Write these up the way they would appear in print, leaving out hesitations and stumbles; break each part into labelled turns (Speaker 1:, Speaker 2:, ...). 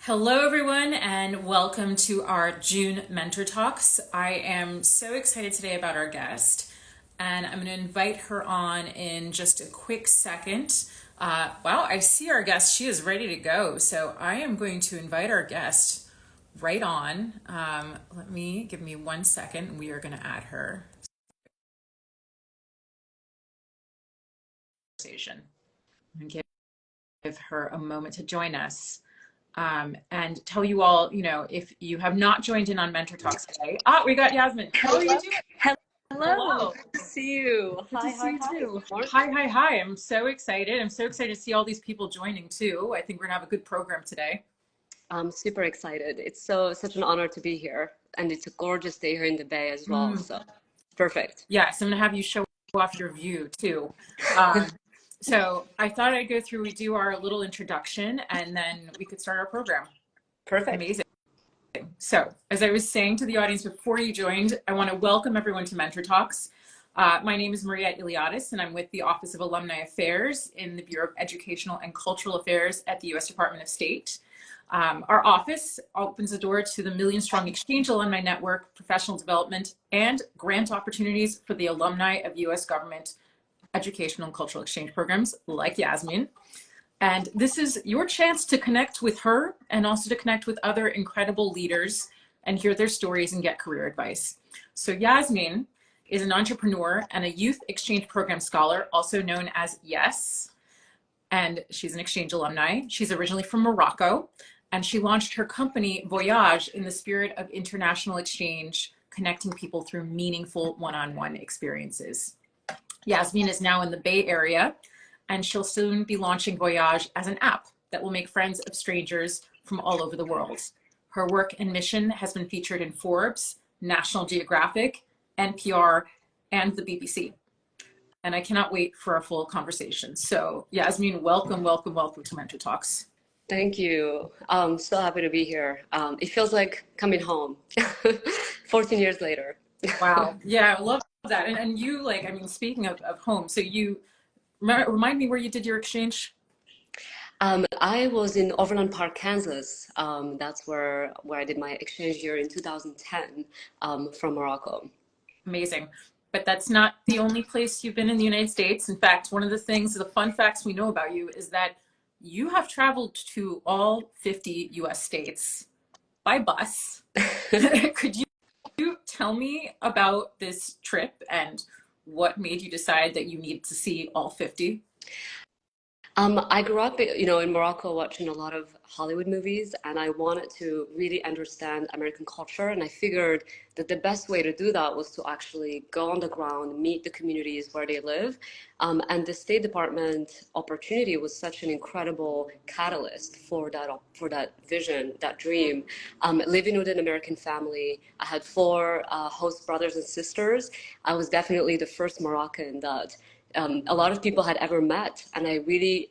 Speaker 1: Hello, everyone, and welcome to our June Mentor Talks. I am so excited today about our guest, and I'm going to invite her on in just a quick second. Wow, I see our guest. She is ready to go. So I am going to invite our guest right on. Give me 1 second. We are going to add her. And give her a moment to join us. And tell you all, if you have not joined in on Mentor Talks today, we got Yasmine. How are you doing?
Speaker 2: Hello. Good to see you.
Speaker 1: Good to see you too. Hi. I'm so excited. I'm so excited to see all these people joining too. I think we're gonna have a good program today.
Speaker 2: I'm super excited. It's such an honor to be here, and it's a gorgeous day here in the Bay as well. So perfect.
Speaker 1: Yes, I'm gonna have you show off your view too. So I thought I'd go through, we do our little introduction, and then we could start our program.
Speaker 2: Perfect.
Speaker 1: Amazing. So as I was saying to the audience before you joined, I want to welcome everyone to Mentor Talks. My name is Maria Iliadis, and I'm with the Office of Alumni Affairs in the Bureau of Educational and Cultural Affairs at the U.S. Department of State. Our office opens the door to the Million Strong Exchange Alumni Network, professional development, and grant opportunities for the alumni of U.S. government educational and cultural exchange programs like Yasmine. And this is your chance to connect with her and also to connect with other incredible leaders and hear their stories and get career advice. So Yasmine is an entrepreneur and a youth exchange program scholar, also known as YES. And she's an exchange alumni. She's originally from Morocco, and she launched her company Voyaj in the spirit of international exchange, connecting people through meaningful one-on-one experiences. Yasmine is now in the Bay Area, and she'll soon be launching Voyaj as an app that will make friends of strangers from all over the world. Her work and mission has been featured in Forbes, National Geographic, NPR, and the BBC. And I cannot wait for our full conversation. So Yasmine, welcome to Mentor Talks.
Speaker 2: Thank you. I'm so happy to be here. It feels like coming home 14 years later.
Speaker 1: Wow. Yeah, I love that. And you, speaking of home, so you remind me where you did your exchange.
Speaker 2: I was in Overland Park, Kansas. That's where I did my exchange year in 2010 from Morocco.
Speaker 1: Amazing. But that's not the only place you've been in the United States. In fact, one of the fun facts we know about you is that you have traveled to all 50 US states by bus. Could you tell me about this trip and what made you decide that you needed to see all 50?
Speaker 2: I grew up, in Morocco watching a lot of Hollywood movies, and I wanted to really understand American culture. And I figured that the best way to do that was to actually go on the ground, meet the communities where they live. And the State Department opportunity was such an incredible catalyst for that vision, that dream. Living with an American family, I had four host brothers and sisters. I was definitely the first Moroccan that a lot of people had ever met, and I really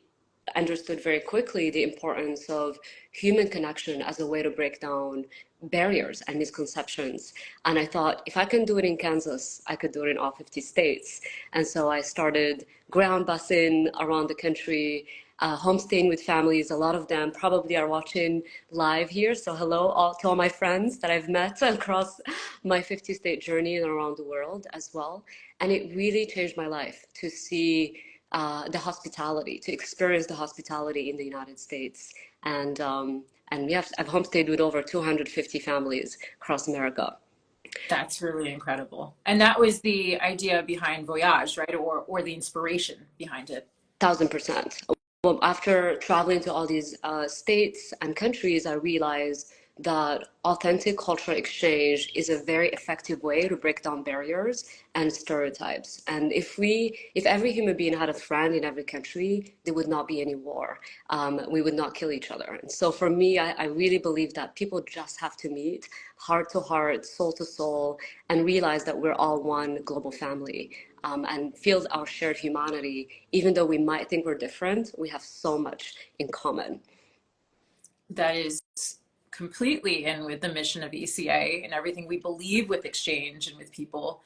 Speaker 2: understood very quickly the importance of human connection as a way to break down barriers and misconceptions. And I thought, if I can do it in Kansas, I could do it in all 50 states. And so I started Greyhound busing around the country, homestaying with families. A lot of them probably are watching live here. So hello to all my friends that I've met across my 50-state journey and around the world as well. And it really changed my life to see the hospitality, to experience the hospitality in the United States. And yes, I've homestayed with over 250 families across America.
Speaker 1: That's really incredible. And that was the idea behind Voyaj, right? Or the inspiration behind it.
Speaker 2: 1000%. Well, after traveling to all these states and countries, I realized that authentic cultural exchange is a very effective way to break down barriers and stereotypes. And if every human being had a friend in every country, there would not be any war. We would not kill each other. And so for me, I really believe that people just have to meet heart to heart, soul to soul, and realize that we're all one global family. And feel our shared humanity. Even though we might think we're different, we have so much in common.
Speaker 1: That is completely in with the mission of ECA and everything we believe with exchange and with people.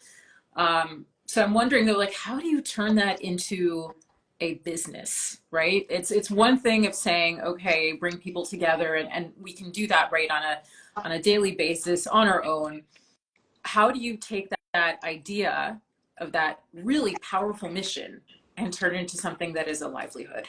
Speaker 1: So I'm wondering though, how do you turn that into a business, right? It's one thing of saying, okay, bring people together, and we can do that right on a daily basis on our own. How do you take that idea of that really powerful mission and turn it into something that is a livelihood?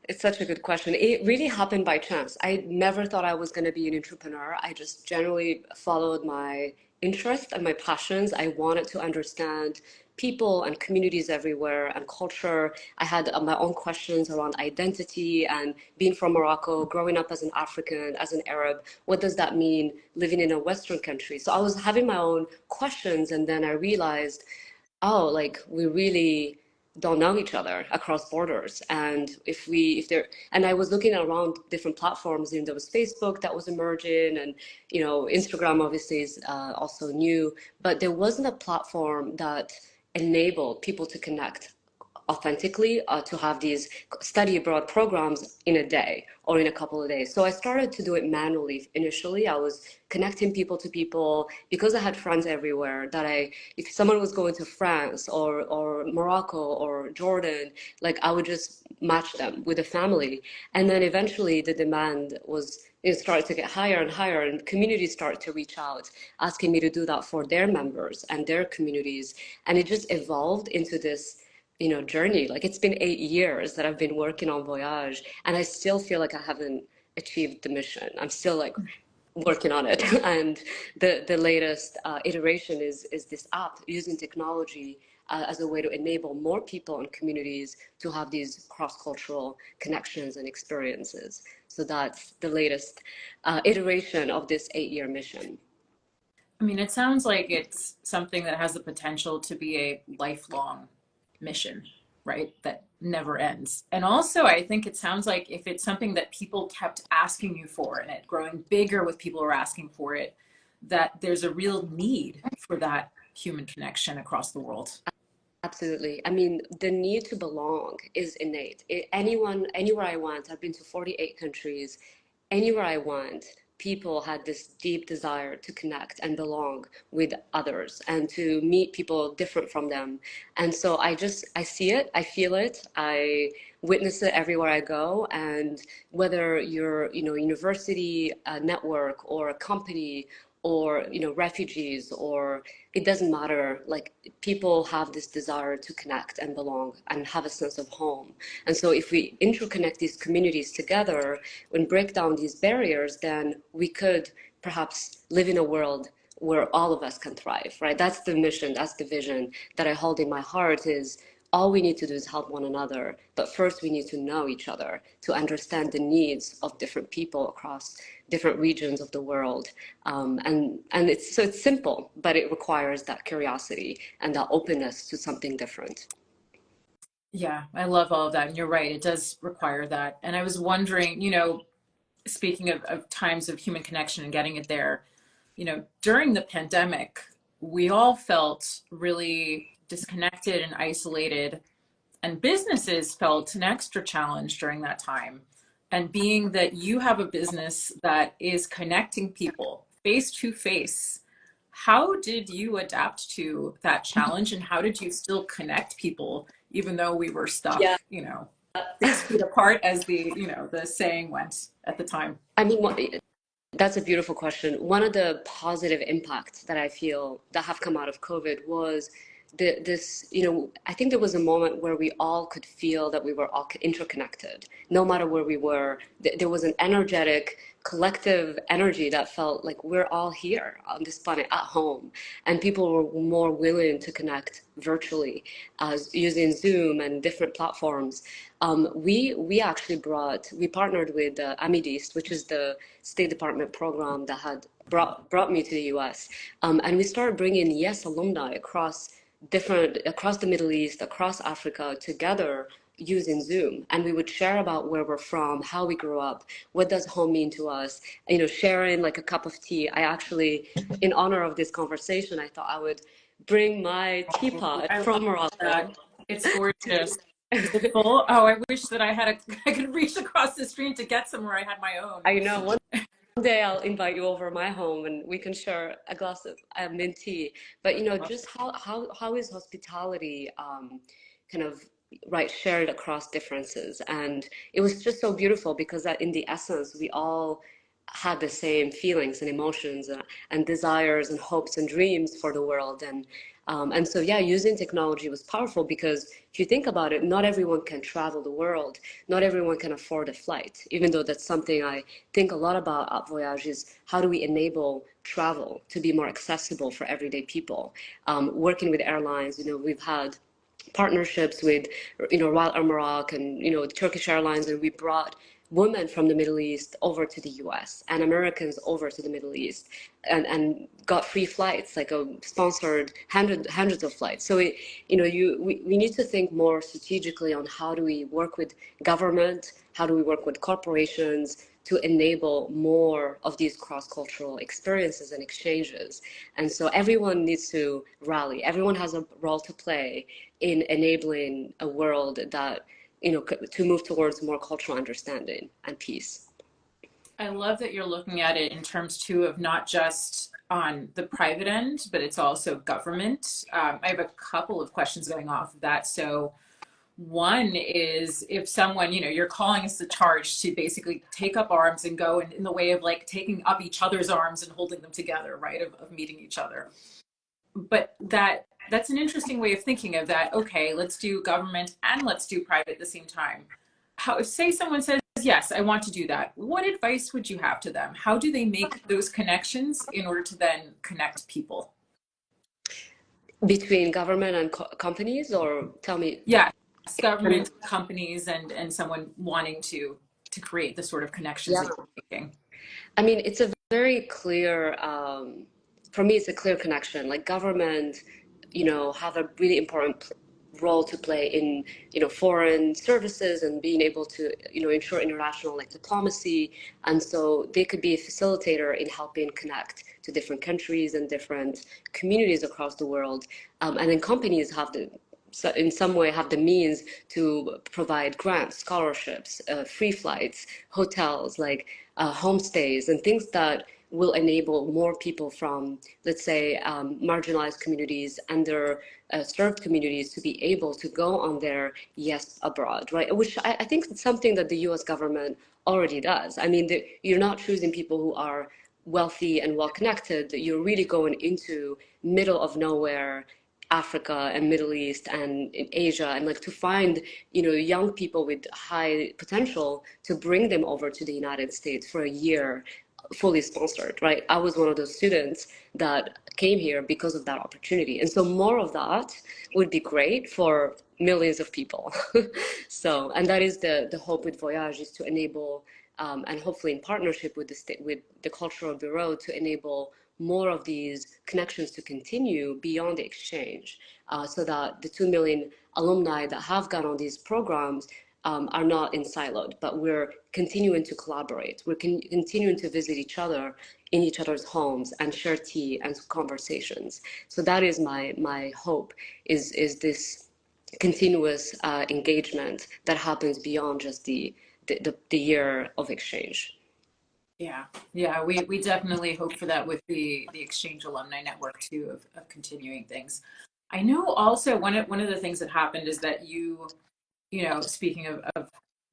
Speaker 2: It's such a good question. It really happened by chance. I never thought I was going to be an entrepreneur. I just generally followed my interest and my passions. I wanted to understand people and communities everywhere and culture. I had my own questions around identity and being from Morocco, growing up as an African, as an Arab. What does that mean living in a Western country? So I was having my own questions, and then I realized, oh, like we really don't know each other across borders. And if there, and I was looking around different platforms, and there was Facebook that was emerging, and Instagram obviously is also new, but there wasn't a platform that enabled people to connect authentically, to have these study abroad programs in a day or in a couple of days. So I started to do it manually. Initially, I was connecting people to people because I had friends everywhere that if someone was going to France or Morocco or Jordan, like I would just match them with a family. And then eventually the demand was, it started to get higher and higher, and communities started to reach out, asking me to do that for their members and their communities. And it just evolved into this journey. Like it's been 8 years that I've been working on Voyaj, and I still feel like I haven't achieved the mission. I'm still like working on it. And the latest iteration is this app using technology as a way to enable more people and communities to have these cross-cultural connections and experiences. So that's the latest iteration of this 8-year mission.
Speaker 1: I mean, it sounds like it's something that has the potential to be a lifelong mission, right? That never ends. And also, I think it sounds like if it's something that people kept asking you for and it growing bigger with people who are asking for it, that there's a real need for that human connection across the world.
Speaker 2: Absolutely. I mean, the need to belong is innate. Anywhere I went, I've been to 48 countries. Anywhere I went, people had this deep desire to connect and belong with others and to meet people different from them. And so I see it, I feel it, I witness it everywhere I go. And whether you're, university, network, or a company, or refugees, or it doesn't matter, like people have this desire to connect and belong and have a sense of home. And so if we interconnect these communities together and break down these barriers, then we could perhaps live in a world where all of us can thrive, right? That's the mission, that's the vision that I hold in my heart. Is all we need to do is help one another. But first, we need to know each other to understand the needs of different people across different regions of the world. And it's simple, but it requires that curiosity and that openness to something different.
Speaker 1: Yeah, I love all of that. And you're right, it does require that. And I was wondering, speaking of times of human connection and getting it there, during the pandemic, we all felt really disconnected and isolated, and businesses felt an extra challenge during that time. And being that you have a business that is connecting people face to face, how did you adapt to that challenge, and how did you still connect people even though we were stuck,
Speaker 2: Yeah.
Speaker 1: 6 feet apart, as the saying went at the time?
Speaker 2: I mean, that's a beautiful question. One of the positive impacts that I feel that have come out of COVID was I think there was a moment where we all could feel that we were all interconnected, no matter where we were. There was an energetic, collective energy that felt like we're all here on this planet at home, and people were more willing to connect virtually, using Zoom and different platforms. We actually we partnered with Amidist, which is the State Department program that had brought me to the U.S. And we started bringing Yes alumni across the Middle East, across Africa together using Zoom. And we would share about where we're from, how we grew up, what does home mean to us, sharing like a cup of tea. I actually, in honor of this conversation, I thought I would bring my teapot
Speaker 1: I love
Speaker 2: from Morocco.
Speaker 1: that. It's gorgeous. Is it full? Oh, I wish that I could reach across the street to get somewhere. I had my own.
Speaker 2: I know one day I'll invite you over my home and we can share a glass of mint tea. But just how is hospitality kind of right, shared across differences. And it was just so beautiful because that in the essence, we all had the same feelings and emotions and desires and hopes and dreams for the world. And so, yeah, using technology was powerful because if you think about it, not everyone can travel the world. Not everyone can afford a flight, even though that's something I think a lot about at Voyaj is how do we enable travel to be more accessible for everyday people? Working with airlines, we've had partnerships with, Royal Emirates and, Turkish Airlines, and we brought women from the Middle East over to the US and Americans over to the Middle East and got free flights, like a sponsored hundreds of flights. So we need to think more strategically on how do we work with government, how do we work with corporations to enable more of these cross-cultural experiences and exchanges. And so everyone needs to rally. Everyone has a role to play in enabling a world that, to move towards more cultural understanding and peace.
Speaker 1: I love that you're looking at it in terms too of not just on the private end, but it's also government. I have a couple of questions going off of that. So one is if someone, you're calling us the charge to basically take up arms and go in the way of like taking up each other's arms and holding them together, right? Of meeting each other. But that's an interesting way of thinking of that. Okay, let's do government and let's do private at the same time. How, if say someone says, yes, I want to do that, what advice would you have to them? How do they make those connections in order to then connect people?
Speaker 2: Between government and companies, or tell me.
Speaker 1: Yes, government, companies, and someone wanting to create the sort of connections
Speaker 2: Yeah.
Speaker 1: that you're making.
Speaker 2: I mean, it's a very clear, for me, it's a clear connection. Like government, have a really important role to play in, foreign services and being able to, ensure international like diplomacy. And so they could be a facilitator in helping connect to different countries and different communities across the world. And then companies have the so in some way have the means to provide grants, scholarships, free flights, hotels, like homestays, and things that will enable more people from, let's say, marginalized communities, under served communities to be able to go on their yes abroad, right? Which I think is something that the US government already does. I mean, you're not choosing people who are wealthy and well connected. You're really going into middle of nowhere Africa and Middle East and in Asia, and like to find, young people with high potential to bring them over to the United States for a year, fully sponsored, right? I was one of those students that came here because of that opportunity. And so more of that would be great for millions of people. So, and that is the hope with Voyaj, is to enable, and hopefully in partnership with the state, with the Cultural Bureau, to enable more of these connections to continue beyond the exchange, so that the 2 million alumni that have gone on these programs are not in siloed, but we're continuing to collaborate. We're continuing to visit each other in each other's homes and share tea and conversations. So that is my hope, is this continuous engagement that happens beyond just the year of exchange.
Speaker 1: Yeah, yeah, we definitely hope for that with the Exchange Alumni Network too, of continuing things. I know also one of the things that happened is that speaking of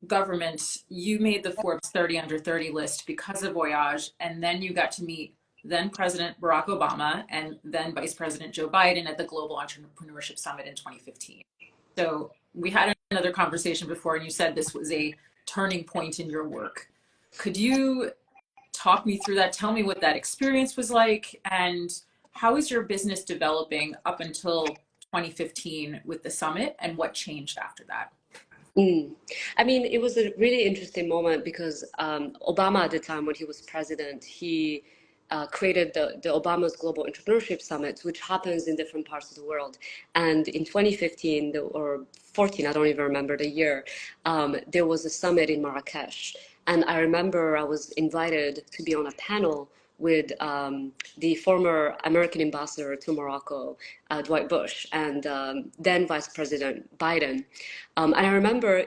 Speaker 1: government, you made the Forbes 30 under 30 list because of Voyaj, and then you got to meet then President Barack Obama and then Vice President Joe Biden at the Global Entrepreneurship Summit in 2015. So we had another conversation before, and you said this was a turning point in your work. Could you talk me through that? Tell me what that experience was like, and how is your business developing up until 2015 with the summit, and what changed after that?
Speaker 2: Mm. I mean, it was a really interesting moment because Obama at the time, when he was president, he created the Obama's Global Entrepreneurship Summit, which happens in different parts of the world. And in 2015 or 14, I don't even remember the year, there was a summit in Marrakesh. And I remember I was invited to be on a panel with the former American ambassador to Morocco, Dwight Bush, and then Vice President Biden. And I remember,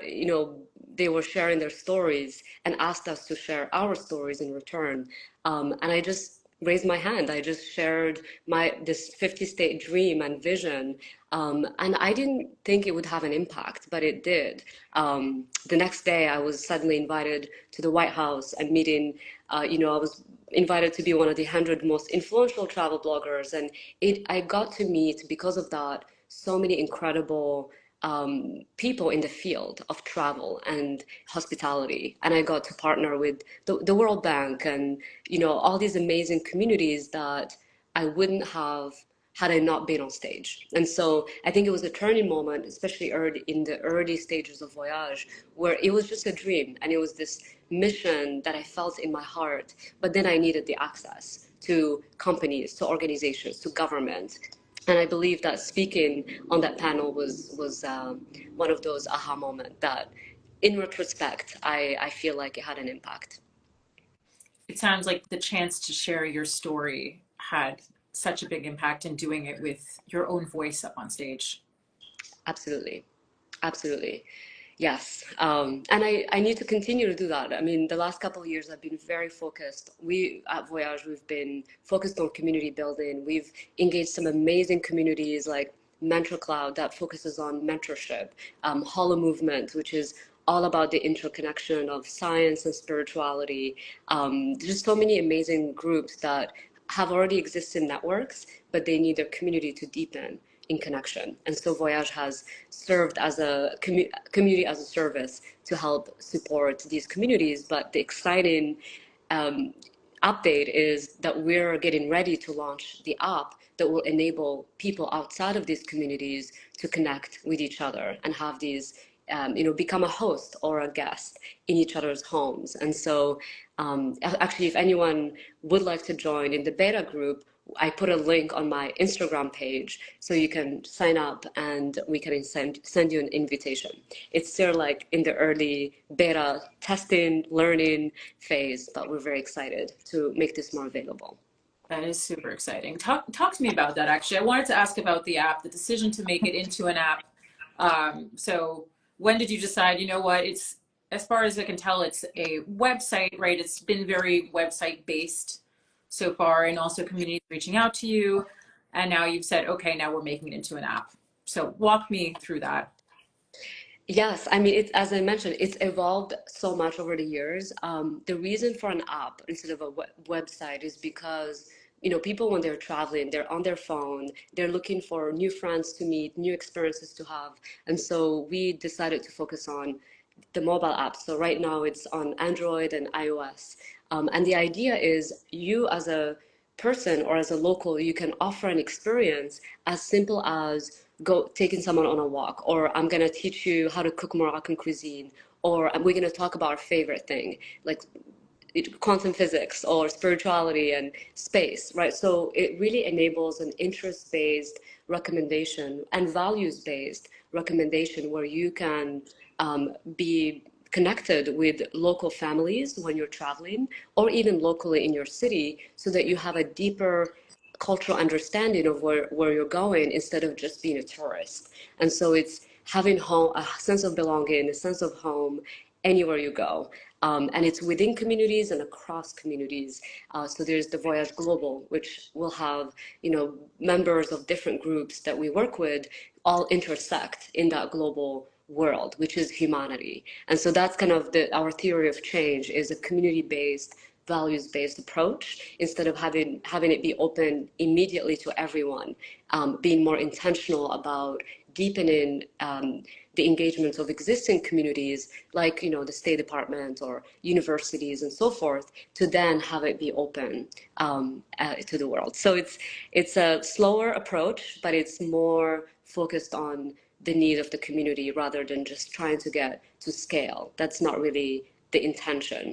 Speaker 2: they were sharing their stories and asked us to share our stories in return. And I just raised my hand. I just shared this 50-state dream and vision, and I didn't think it would have an impact, but it did. The next day, I was suddenly invited to the White House and meeting. I was invited to be one of the 100 most influential travel bloggers, and I got to meet, because of that, so many incredible people in the field of travel and hospitality. And I got to partner with the World Bank and, all these amazing communities that I wouldn't have had I not been on stage. And so I think it was a turning moment, especially in the early stages of Voyaj, where it was just a dream and it was this mission that I felt in my heart, but then I needed the access to companies, to organizations, to government. And I believe that speaking on that panel was one of those aha moments that, in retrospect, I feel like it had an impact.
Speaker 1: It sounds like the chance to share your story had such a big impact in doing it with your own voice up on stage.
Speaker 2: Absolutely. Absolutely. Yes. And I need to continue to do that. I mean, the last couple of years I've been very focused. We at Voyaj, we've been focused on community building. We've engaged some amazing communities like Mentor Cloud that focuses on mentorship, Hollow Movement, which is all about the interconnection of science and spirituality. There's so many amazing groups that have already existing networks, but they need their community to deepen in connection. And so Voyaj has served as a community as a service to help support these communities. But the exciting um, update is that we're getting ready to launch the app that will enable people outside of these communities to connect with each other and have these become a host or a guest in each other's homes. And so actually, if anyone would like to join in the beta group, I put a link on my Instagram page so you can sign up and we can send you an invitation. It's still like in the early beta testing, learning phase, but we're very excited to make this more available.
Speaker 1: That is super exciting. Talk to me about that, actually. I wanted to ask about the app, the decision to make it into an app. So when did you decide, you know what, it's, as far as I can tell, it's a website, right? It's been very website based so far, and also communities reaching out to you. And now you've said, okay, now we're making it into an app. So walk me through that.
Speaker 2: Yes, I mean, as I mentioned, it's evolved so much over the years. The reason for an app instead of a website is because, people when they're traveling, they're on their phone, they're looking for new friends to meet, new experiences to have. And so we decided to focus on the mobile app. So right now it's on Android and iOS. And the idea is you as a person or as a local, you can offer an experience as simple as taking someone on a walk, or I'm going to teach you how to cook Moroccan cuisine, or we're going to talk about our favorite thing, like quantum physics or spirituality and space, right? So it really enables an interest-based recommendation and values-based recommendation where you can be connected with local families when you're traveling, or even locally in your city, so that you have a deeper cultural understanding of where you're going instead of just being a tourist. And so it's having home, a sense of belonging, a sense of home anywhere you go. And it's within communities and across communities. So there's the Voyaj Global, which will have, members of different groups that we work with all intersect in that global world, which is humanity. And so that's kind of our theory of change, is a community-based, values-based approach, instead of having it be open immediately to everyone, being more intentional about deepening the engagement of existing communities, like the State Department or universities and so forth, to then have it be open to the world. So it's a slower approach, but it's more focused on the need of the community rather than just trying to get to scale. That's not really the intention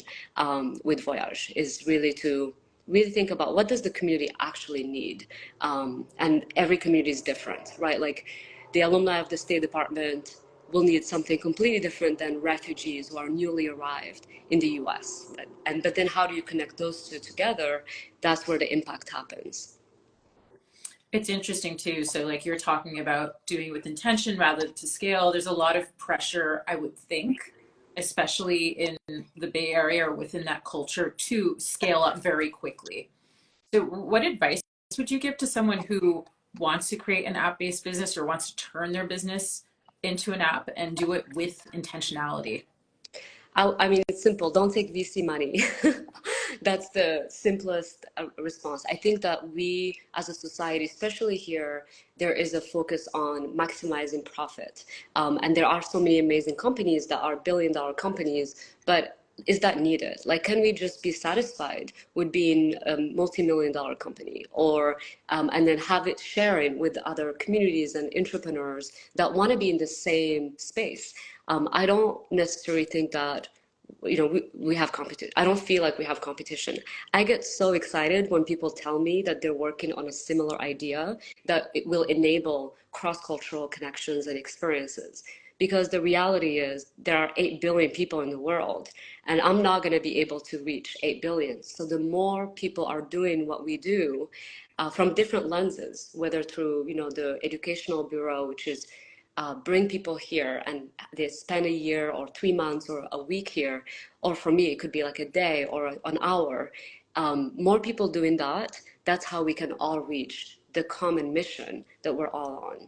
Speaker 2: with Voyaj, is really to really think about what does the community actually need. And every community is different, right? Like the alumni of the State Department will need something completely different than refugees who are newly arrived in the US. But then how do you connect those two together? That's where the impact happens.
Speaker 1: It's interesting too. So like you're talking about doing with intention rather to scale. There's a lot of pressure, I would think, especially in the Bay Area or within that culture, to scale up very quickly. So what advice would you give to someone who wants to create an app-based business or wants to turn their business into an app and do it with intentionality?
Speaker 2: I mean, it's simple. Don't take VC money. That's the simplest response. I think that we, as a society, especially here, there is a focus on maximizing profit. And there are so many amazing companies that are billion-dollar companies, but is that needed? Like, can we just be satisfied with being a multi-million dollar company, or and then have it sharing with other communities and entrepreneurs that want to be in the same space? I don't necessarily think that we have competition. I don't feel like we have competition. I get so excited when people tell me that they're working on a similar idea that it will enable cross-cultural connections and experiences. Because the reality is there are 8 billion people in the world, and I'm not going to be able to reach 8 billion. So the more people are doing what we do from different lenses, whether through, the Educational Bureau, which is bring people here and they spend a year or 3 months or a week here, or for me, it could be like a day or an hour. More people doing that, that's how we can all reach the common mission that we're all on.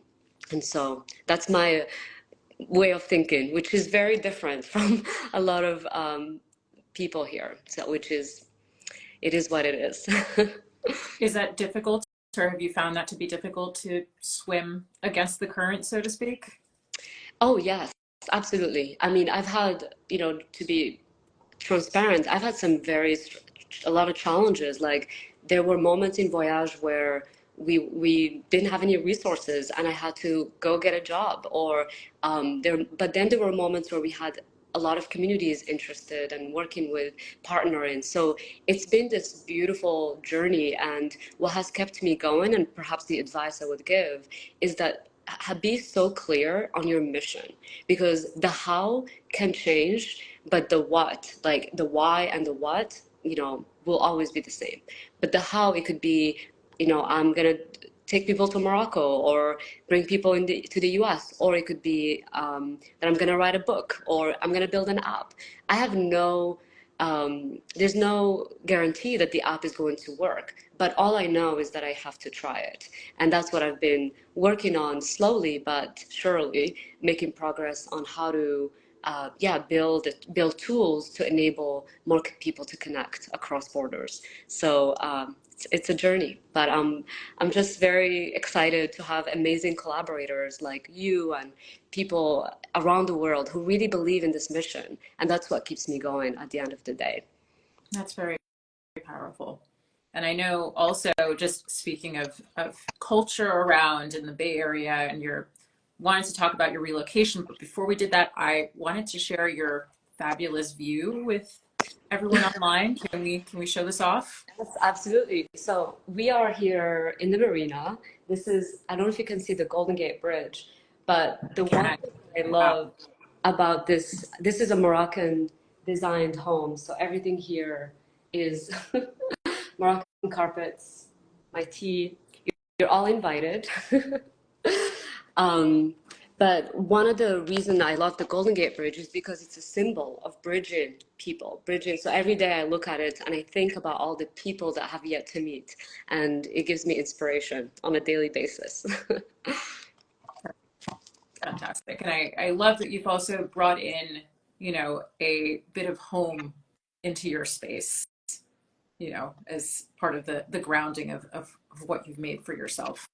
Speaker 2: And so that's my way of thinking, which is very different from a lot of people here. So, it is what it is.
Speaker 1: Is that difficult, or have you found that to be difficult to swim against the current, so to speak?
Speaker 2: Oh, yes, absolutely. I mean, I've had, to be transparent, I've had a lot of challenges. Like there were moments in Voyage where we didn't have any resources and I had to go get a job, or but then there were moments where we had a lot of communities interested and working with partnering. So it's been this beautiful journey, and what has kept me going, and perhaps the advice I would give is that be so clear on your mission, because the how can change, but the what, like the why and the what, will always be the same. But the how, it could be, I'm gonna take people to Morocco or bring people to the US, or it could be that I'm gonna write a book or I'm gonna build an app. I have there's no guarantee that the app is going to work, but all I know is that I have to try it. And that's what I've been working on, slowly but surely, making progress on how to build tools to enable more people to connect across borders. So it's a journey, but I'm just very excited to have amazing collaborators like you and people around the world who really believe in this mission, and that's what keeps me going at the end of the day.
Speaker 1: That's very powerful. And I know also, just speaking of culture around in the Bay Area, and you're wanting to talk about your relocation, but before we did that, I wanted to share your fabulous view with everyone online. Can we show this off?
Speaker 2: Yes, absolutely. So we are here in the marina. This is, I don't know if you can see the Golden Gate Bridge, but
Speaker 1: I
Speaker 2: the one
Speaker 1: can.
Speaker 2: thing I
Speaker 1: Wow.
Speaker 2: love about this is a Moroccan designed home. So everything here is Moroccan carpets, my tea. You're all invited. Um, but one of the reasons I love the Golden Gate Bridge is because it's a symbol of bridging people, bridging. So every day I look at it and I think about all the people that I have yet to meet, and it gives me inspiration on a daily basis.
Speaker 1: Fantastic. And I love that you've also brought in, a bit of home into your space, as part of the grounding of what you've made for yourself.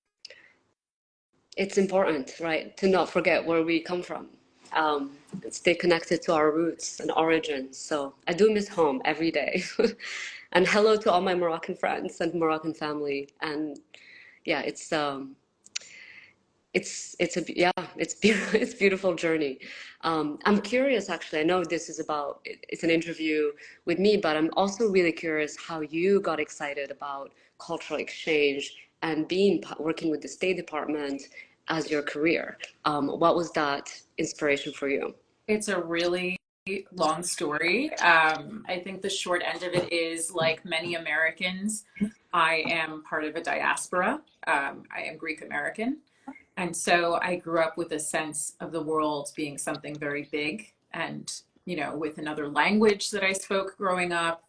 Speaker 2: It's important, right, to not forget where we come from, and stay connected to our roots and origins. So I do miss home every day. And hello to all my Moroccan friends and Moroccan family. And yeah, it's beautiful. It's beautiful journey. I'm curious, actually. I know this is it's an interview with me, but I'm also really curious how you got excited about cultural exchange and working with the State Department as your career. What was that inspiration for you?
Speaker 1: It's a really long story. I think the short end of it is, like many Americans, I am part of a diaspora. I am Greek American. And so I grew up with a sense of the world being something very big, and, with another language that I spoke growing up.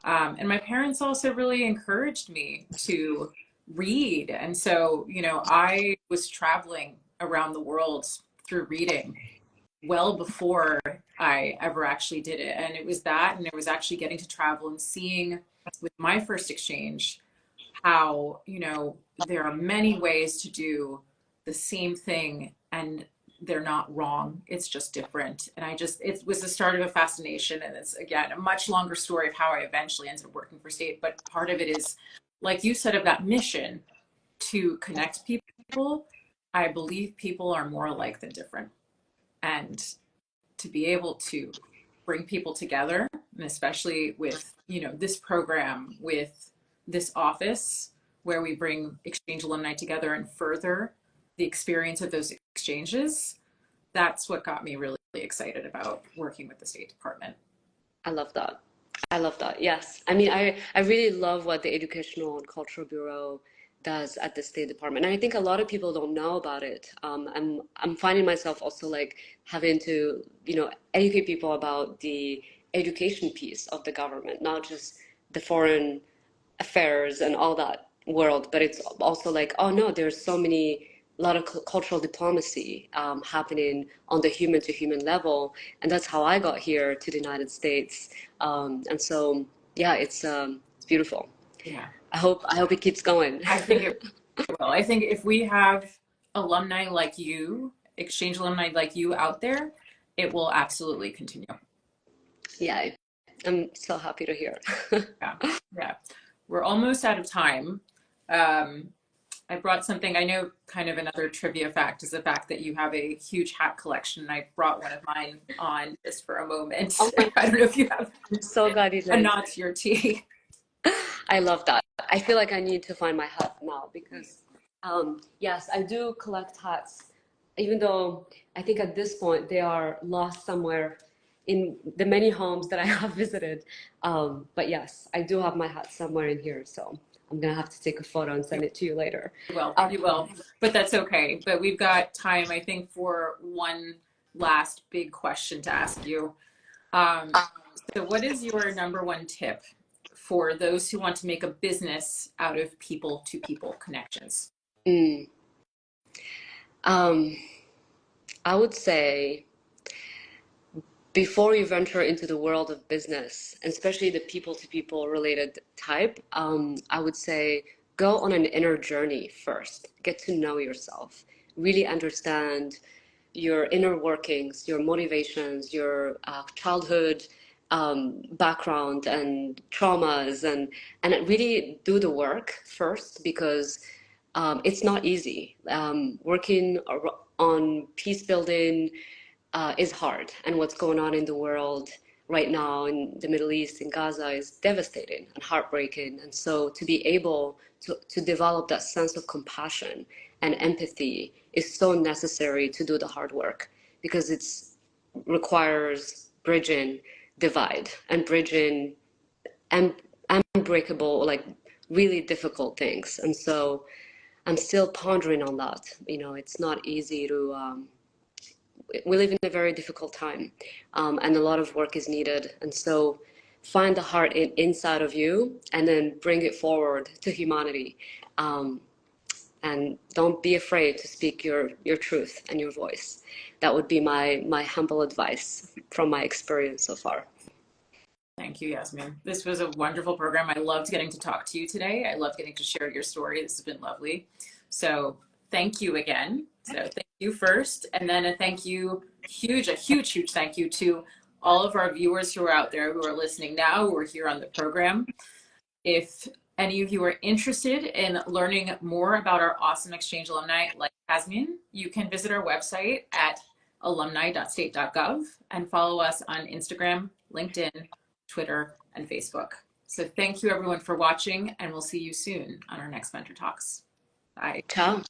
Speaker 1: And my parents also really encouraged me to read. And so, I was traveling around the world through reading well before I ever actually did it. And it was that, and it was actually getting to travel and seeing with my first exchange how, there are many ways to do the same thing and they're not wrong. It's just different. And it was the start of a fascination. And it's, again, a much longer story of how I eventually ended up working for state. But part of it is, like you said, of that mission to connect people. I believe people are more alike than different. And to be able to bring people together, and especially with, this program, with this office where we bring exchange alumni together and further the experience of those exchanges, that's what got me really excited about working with the State Department.
Speaker 2: I love that. I love that. Yes. I mean, I really love what the Educational and Cultural Bureau does at the State Department. And I think a lot of people don't know about it. I'm finding myself also like having to, educate people about the education piece of the government, not just the foreign affairs and all that world, but it's also like, oh no, there's so many, a lot of cultural diplomacy happening on the human to human level, and that's how I got here to the United States. And so, yeah, it's beautiful.
Speaker 1: Yeah.
Speaker 2: I hope it keeps going.
Speaker 1: I think it will. I think if we have alumni like you, exchange alumni like you out there, it will absolutely continue.
Speaker 2: Yeah, I'm so happy to hear.
Speaker 1: Yeah. Yeah. We're almost out of time. I brought something. I know kind of another trivia fact is the fact that you have a huge hat collection. I brought one of mine on just for a moment.
Speaker 2: Oh my
Speaker 1: I don't know if you have
Speaker 2: I'm so glad you
Speaker 1: a
Speaker 2: did.
Speaker 1: nod to your tea.
Speaker 2: I love that. I feel like I need to find my hat now because, yes, I do collect hats, even though I think at this point they are lost somewhere in the many homes that I have visited. But yes, I do have my hat somewhere in here, so I'm gonna have to take a photo and send it to you later.
Speaker 1: You will, but that's okay. But we've got time, I think, for one last big question to ask you. So what is your number one tip for those who want to make a business out of people to people connections?
Speaker 2: Mm, um, I would say before you venture into the world of business, and especially the people to people related type, I would say go on an inner journey first. Get to know yourself, really understand your inner workings, your motivations, your childhood background and traumas, and really do the work first because it's not easy. Working on peace building is hard, and what's going on in the world right now in the Middle East, in Gaza, is devastating and heartbreaking. And so to be able to develop that sense of compassion and empathy is so necessary to do the hard work because it requires bridging divide and bridging unbreakable, like really difficult things. And so I'm still pondering on that. It's not easy to we live in a very difficult time, and a lot of work is needed. And so find the heart inside of you and then bring it forward to humanity. And don't be afraid to speak your truth and your voice. That would be my humble advice from my experience so far.
Speaker 1: Thank you, Yasmine. This was a wonderful program. I loved getting to talk to you today. I loved getting to share your story. This has been lovely. So thank you again. So thank you first, and then a huge thank you to all of our viewers who are out there who are listening now, who are here on the program. If any of you are interested in learning more about our awesome exchange alumni like Yasmine, you can visit our website at alumni.state.gov and follow us on Instagram, LinkedIn, Twitter, and Facebook. So thank you everyone for watching, and we'll see you soon on our next Mentor Talks. Bye.
Speaker 2: Ciao.